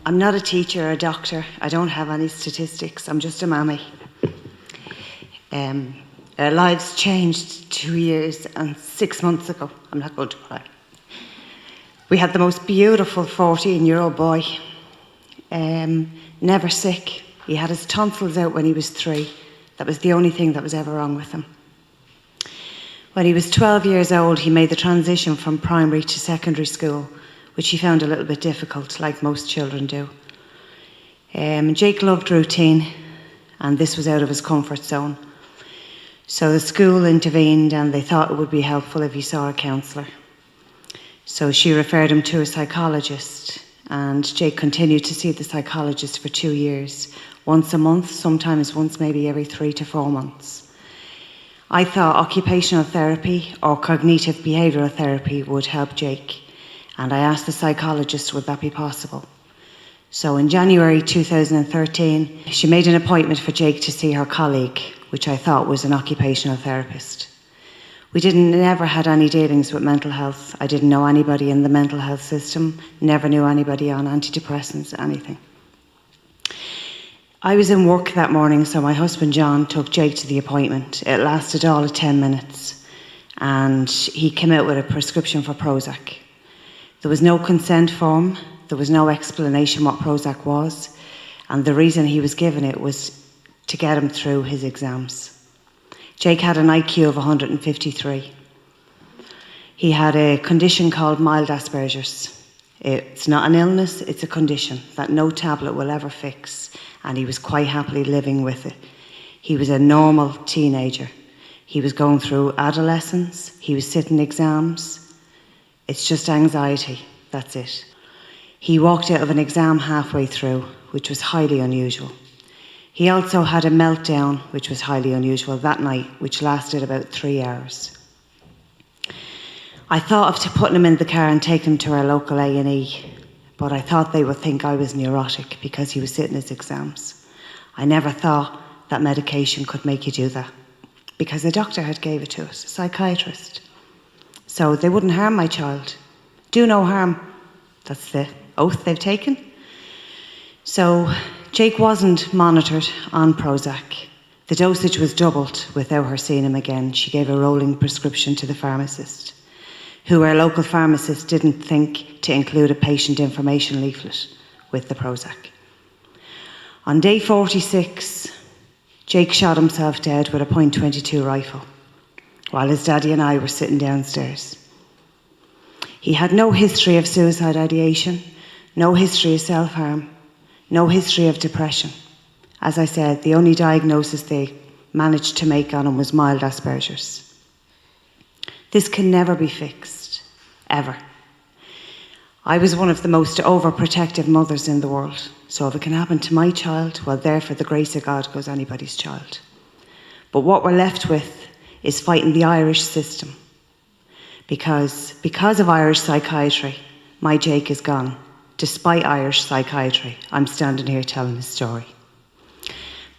I'm not a teacher or a doctor. I don't have any statistics. I'm just a mammy. Our lives changed 2 years and 6 months ago. I'm not going to cry. We had the most beautiful 14-year-old boy. Never sick. He had his tonsils out when he was 3. That was the only thing that was ever wrong with him. When he was 12 years old, he made the transition from primary to secondary school, which he found a little bit difficult, like most children do. Jake loved routine, and this was out of his comfort zone. So the school intervened, and they thought it would be helpful if he saw a counsellor. So she referred him to a psychologist, and Jake continued to see the psychologist for 2 years, once a month, sometimes once maybe every 3 to 4 months. I thought occupational therapy or cognitive behavioural therapy would help Jake, and I asked the psychologist would that be possible. So in January 2013, she made an appointment for Jake to see her colleague, which I thought was an occupational therapist. We never had any dealings with mental health. I didn't know anybody in the mental health system, never knew anybody on antidepressants, anything. I was in work that morning, so my husband John took Jake to the appointment. It lasted all of 10 minutes, and he came out with a prescription for Prozac. There was no consent form, there was no explanation what Prozac was, and the reason he was given it was to get him through his exams. Jake had an IQ of 153. He had a condition called mild Asperger's. It's not an illness, it's a condition that no tablet will ever fix, and he was quite happily living with it. He was a normal teenager. He was going through adolescence, he was sitting exams. It's just anxiety, that's it. He walked out of an exam halfway through, which was highly unusual. He also had a meltdown, which was highly unusual, that night, which lasted about 3 hours. I thought of putting him in the car and taking him to our local A&E, but I thought they would think I was neurotic because he was sitting his exams. I never thought that medication could make you do that, because the doctor had gave it to us, a psychiatrist. So they wouldn't harm my child. Do no harm. That's the oath they've taken. So Jake wasn't monitored on Prozac. The dosage was doubled without her seeing him again. She gave a rolling prescription to the pharmacist, who our local pharmacist didn't think to include a patient information leaflet with the Prozac. On day 46, Jake shot himself dead with a .22 rifle, while his daddy and I were sitting downstairs. He had no history of suicide ideation, no history of self-harm, no history of depression. As I said, the only diagnosis they managed to make on him was mild Asperger's. This can never be fixed, ever. I was one of the most overprotective mothers in the world, so if it can happen to my child, well, there for the grace of God goes anybody's child. But what we're left with is fighting the Irish system. Because of Irish psychiatry, my Jake is gone. Despite Irish psychiatry, I'm standing here telling his story.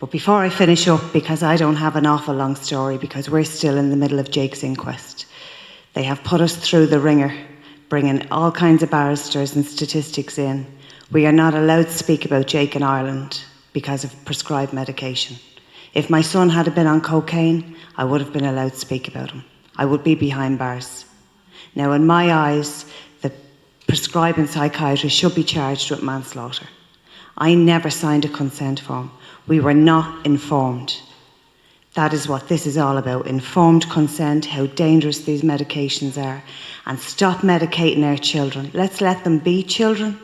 But before I finish up, because I don't have an awful long story, because we're still in the middle of Jake's inquest, they have put us through the ringer, bringing all kinds of barristers and statistics in. We are not allowed to speak about Jake in Ireland because of prescribed medication. If my son had been on cocaine, I would have been allowed to speak about him. I would be behind bars. Now, in my eyes, the prescribing psychiatrist should be charged with manslaughter. I never signed a consent form. We were not informed. That is what this is all about, informed consent, how dangerous these medications are, and stop medicating our children. Let's let them be children.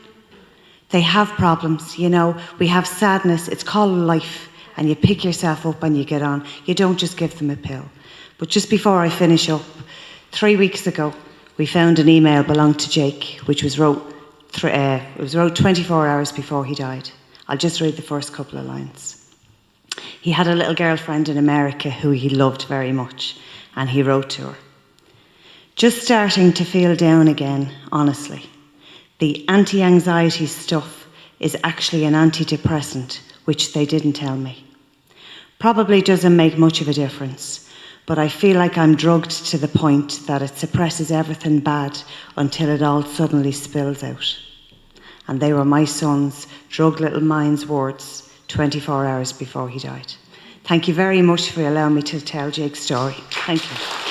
They have problems, you know, we have sadness, it's called life, and you pick yourself up and you get on. You don't just give them a pill. But just before I finish up, 3 weeks ago, we found an email belonged to Jake, which was wrote 24 hours before he died. I'll just read the first couple of lines. He had a little girlfriend in America who he loved very much, and he wrote to her. Just starting to feel down again, honestly. The anti-anxiety stuff is actually an antidepressant, which they didn't tell me. Probably doesn't make much of a difference, but I feel like I'm drugged to the point that it suppresses everything bad until it all suddenly spills out. And they were my son's drug little mind's words 24 hours before he died. Thank you very much for allowing me to tell Jake's story. Thank you.